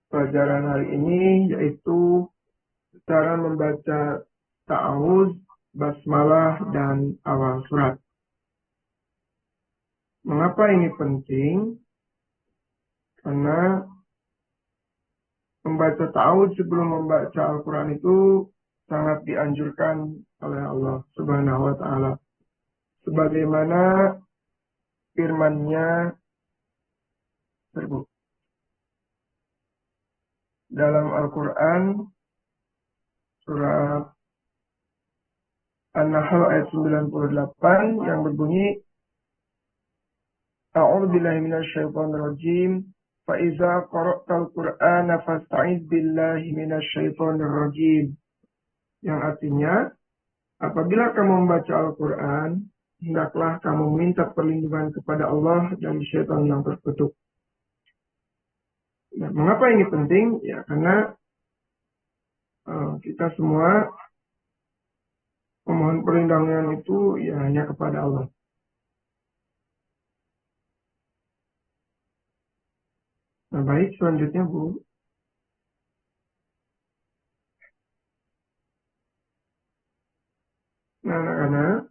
pelajaran hari ini, yaitu cara membaca ta'awudz, basmalah, dan awal surat. Mengapa ini penting? Karena membaca ta'awudz sebelum membaca Al-Quran itu sangat dianjurkan oleh Allah Subhanahu wa Ta'ala. Sebagaimana firman-Nya dalam Al-Quran, surat An-Nahl ayat 98 yang berbunyi, A'udzubillahi minasyaitonirrajim. Fa'iza qara'tal Qur'ana fasta'iz billahi minasyaitonirrajim. Yang artinya, apabila kamu membaca Al-Quran, hendaklah kamu minta perlindungan kepada Allah dari syaitan yang terkutuk. Nah, mengapa ini penting? Ya, karena kita semua memohon perlindungan itu ya hanya kepada Allah. Nah, baik, selanjutnya Bu. Nah, anak-anak,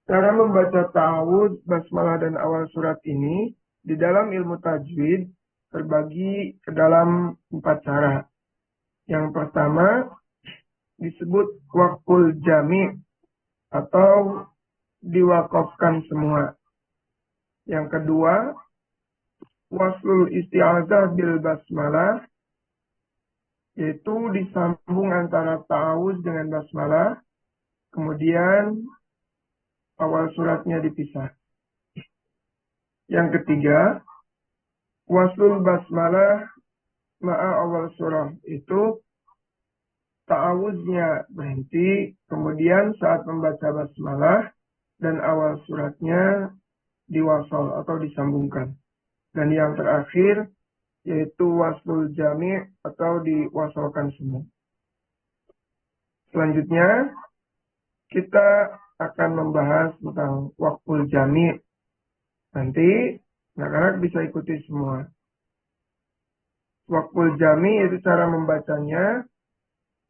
cara membaca ta'awudz, basmalah, dan awal surat ini di dalam ilmu tajwid terbagi ke dalam 4 cara. Yang pertama disebut waqful jami' atau diwakafkan semua. Yang kedua, waslul isti'adzah bil basmalah, yaitu disambung antara ta'awudz dengan basmalah, kemudian awal suratnya dipisah. Yang ketiga, waslul basmalah ma'a awal surah, itu ta'awudznya berhenti, kemudian saat membaca basmalah dan awal suratnya diwasal atau disambungkan. Dan yang terakhir yaitu waslul jami' atau diwasalkan semua. Selanjutnya kita akan membahas tentang waqful jami'. Nanti anak-anak bisa ikuti semua. Waqful jami' itu cara membacanya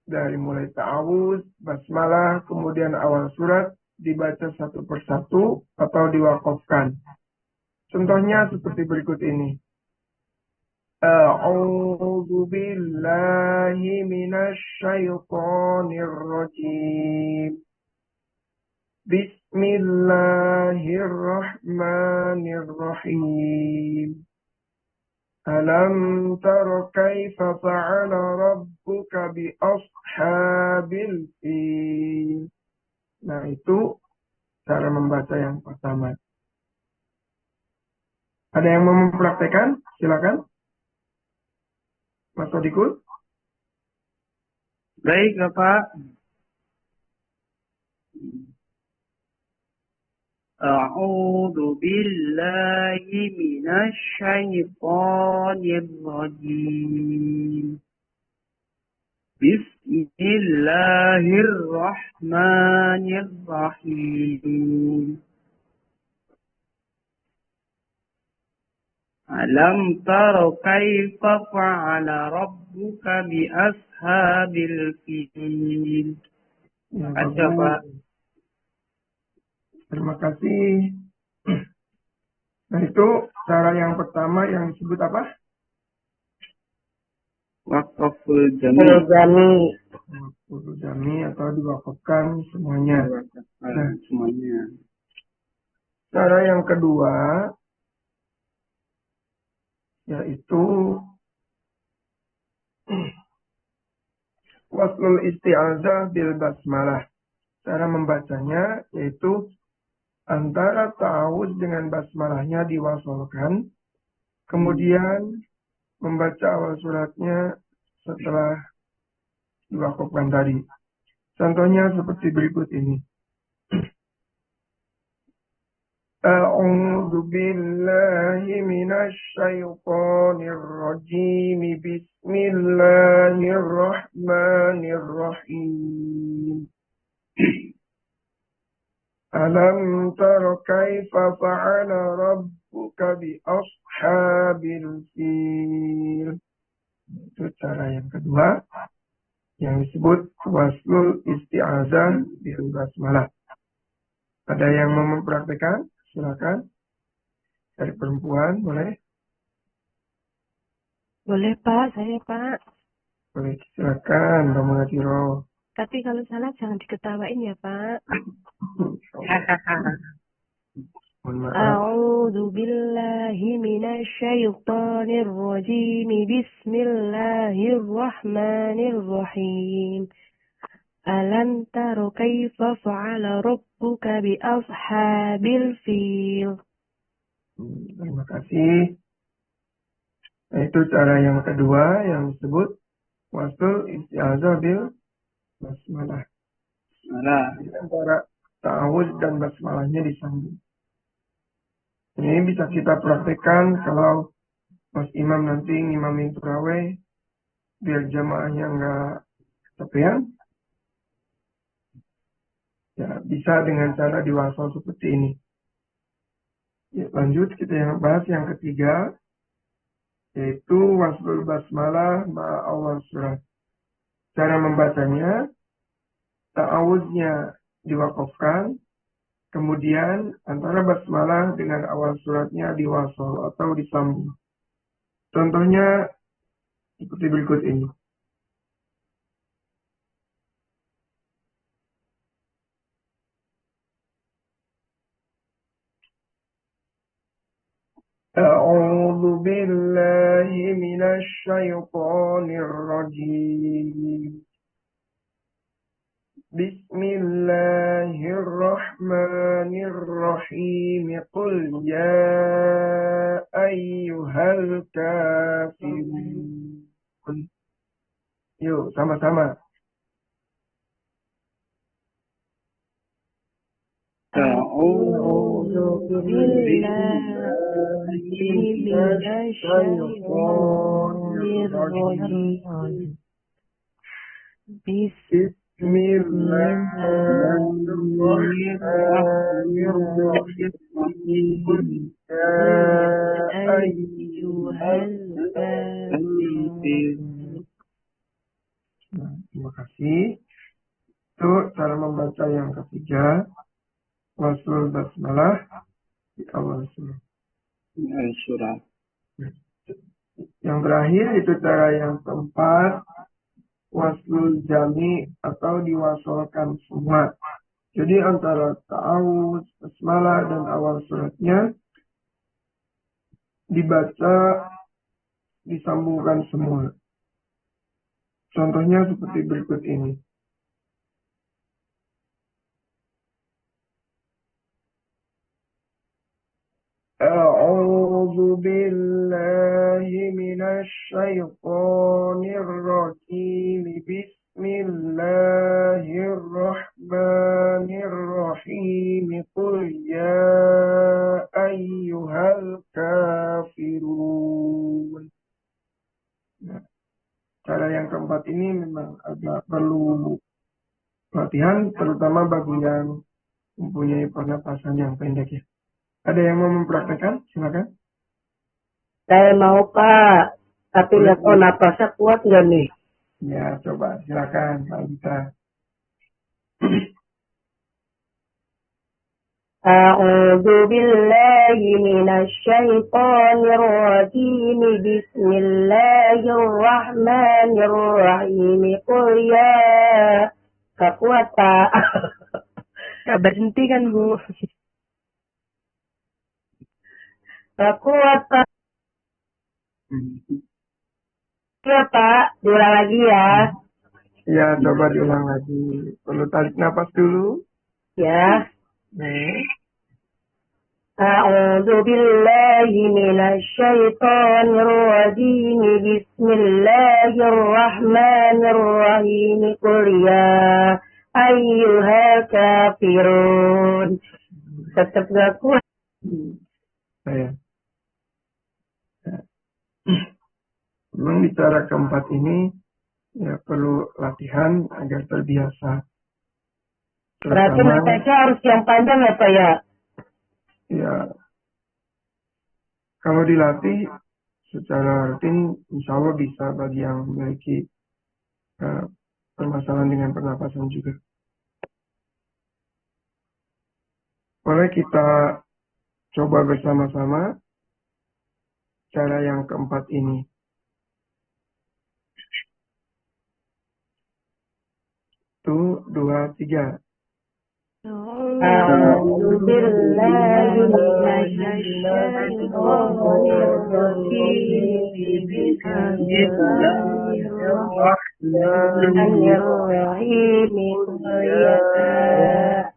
dari mulai ta'awudz, basmalah, kemudian awal surat dibaca satu persatu atau diwakafkan. Contohnya seperti berikut ini. A'udzu billahi minasy syaithanir rajim. Bismillahirrahmanirrahim. Alam tara kaifa fa'ala rabbuka bi ashabil fil. Nah, itu cara membaca yang pertama. Ada yang mau mempraktekkan? Silakan. Mas Sodikul. Baik, Bapak. A'udzu billahi minasy syaithanir rajim. Bismillahirrahmanirrahim. Alam tara kaifa fa'ala rabbuka bi ashabil fil. Ada, Pak. Terima kasih. Nah, itu cara yang pertama yang disebut apa? Waqful jami'. Waqful jami' atau diwakafkan semuanya. Nah, semuanya. Cara yang kedua yaitu waslul isti'adzah bil basmalah. Cara membacanya yaitu antara ta'awudz dengan basmalahnya diwasalkan, kemudian membaca awal suratnya setelah diwakafkan tadi. Contohnya seperti berikut ini. A'udzu billahi minasy syaithanir rajim. Bismillahirrahmanirrahim. Alam tara kaifa fa'ala rabbuka bi ashabil fil. Itu cara yang kedua yang disebut waslul isti'azah bil basmalah. Ada yang mau mempraktekkan? Silakan. Dari perempuan, boleh? Boleh Pak, saya Pak. Boleh, silakan, Mbak Munatiro. Tapi kalau salah jangan diketawain ya Pak. Mohon maaf. A'udzu billahi minasy syaithanir rajim. Bismillahirrahmanirrahim. Alam tara kaifa fa'ala rabbuka bi ashabil fil. Terima kasih. Nah, itu cara yang kedua yang disebut wasul isti'azah bil basmalah. Jadi antara ta'awuz dan basmalahnya disambung. Ini bisa kita praktekkan kalau Mas Imam nanti ngimamin tarawih biar jamaahnya nggak kesepian. Ya, bisa dengan cara diwasal seperti ini. Ya, lanjut kita yang bahas yang ketiga, yaitu waslul basmalah ma'awal surat. Cara membacanya, ta'awuznya diwakafkan, kemudian antara basmalah dengan awal suratnya diwasal atau disambung. Contohnya seperti berikut ini. أعوذ بالله من الشيطان الرجيم بسم الله الرحمن الرحيم قل يا أيها الكافرون. Yuk, sama-sama. أعوذ بالله من الشيطان الرجيم. بسم الله الرحمن الرحيم يا أيها الكافرون. Terima kasih. Itu cara membaca yang ketiga. Wasul basmalah di awal surat. Yang terakhir itu cara yang keempat, waslul jami atau diwasolkan semua. Jadi antara ta'awuz, basmalah dan awal suratnya dibaca disambungkan semua. Contohnya seperti berikut ini. أعوذ بالله من الشيطان الرجيم بسم الله الرحمن الرحيم قل يا أيها الكافرون. Nah, cara yang keempat ini memang agak perlu latihan, terutama bagi yang mempunyai pernapasan yang pendek ya. Ada yang mau mempraktekkan? Silakan. Saya mau Pak, tapi nggak tahu napasnya kuat nggak nih? Ya, coba silakan Pak Gita. A'udzu billahi minasy syaithanir rajim. Bismillahirrahmanirrahim. Qul ya. Gak kuat Pak. Gak berhenti kan Bu? Gak kuat Pak. Ya Pak, diulang lagi ya. Ya, coba diulang lagi. Perlu tarik nafas dulu. Ya. Nih. A'udzu billahi minasy syaithanir rajim. Bismillahirrahmanirrahim. Qul ya ayyuhal kafirun. Tetap gak kuat. Saya. Memang di cara keempat ini ya perlu latihan agar terbiasa. Berarti nafasnya harus yang panjang ya Pak ya? Ya, kalau dilatih secara rutin, insya Allah bisa bagi yang memiliki permasalahan dengan pernapasan juga. Boleh kita coba bersama-sama cara yang keempat ini. Satu, dua, tiga. أعوذ بالله من الشيطان الرجيم بسم الله الرحمن الرحيم يا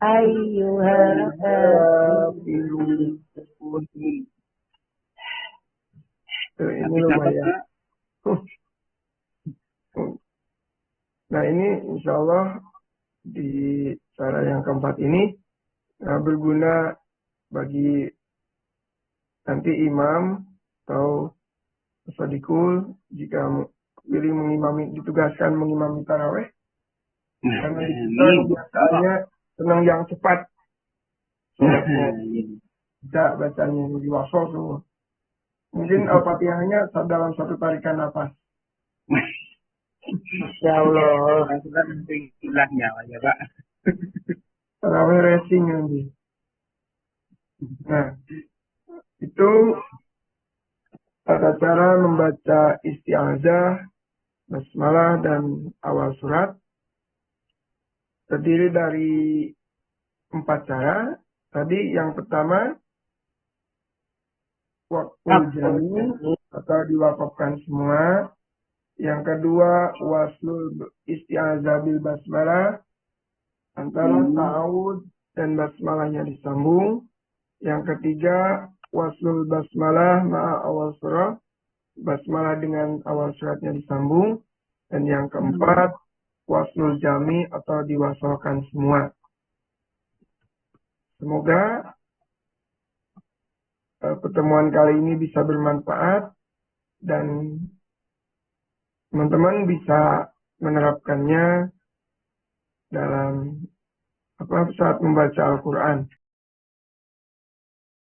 أيها الكافرون Ini lumayan. Nah ini insya Allah di cara yang keempat ini berguna bagi nanti imam atau sadikul jika pilih ditugaskan mengimami taraweh. Karena kita biasanya senang yang cepat. Bisa bacanya di wasol semua. Mungkin Al-Fatihahnya dalam satu tarikan nafas. Masya Allah. Sudah nanti ilahnya ya Pak. Taraweh racing nanti. Nah, itu tata cara membaca isti'azah, basmalah, dan awal surat. Terdiri dari 4 cara. Tadi yang pertama, waktu jami atau diwakafkan semua. Yang kedua, waslul isti'azah bil basmalah, antara ta'awud dan basmalahnya disambung. Yang ketiga, waslul basmalah ma'a awal surah, basmalah dengan awal suratnya disambung. Dan yang keempat, waslul jami atau diwasalkan semua. Semoga pertemuan kali ini bisa bermanfaat dan teman-teman bisa menerapkannya dalam saat membaca Al-Quran.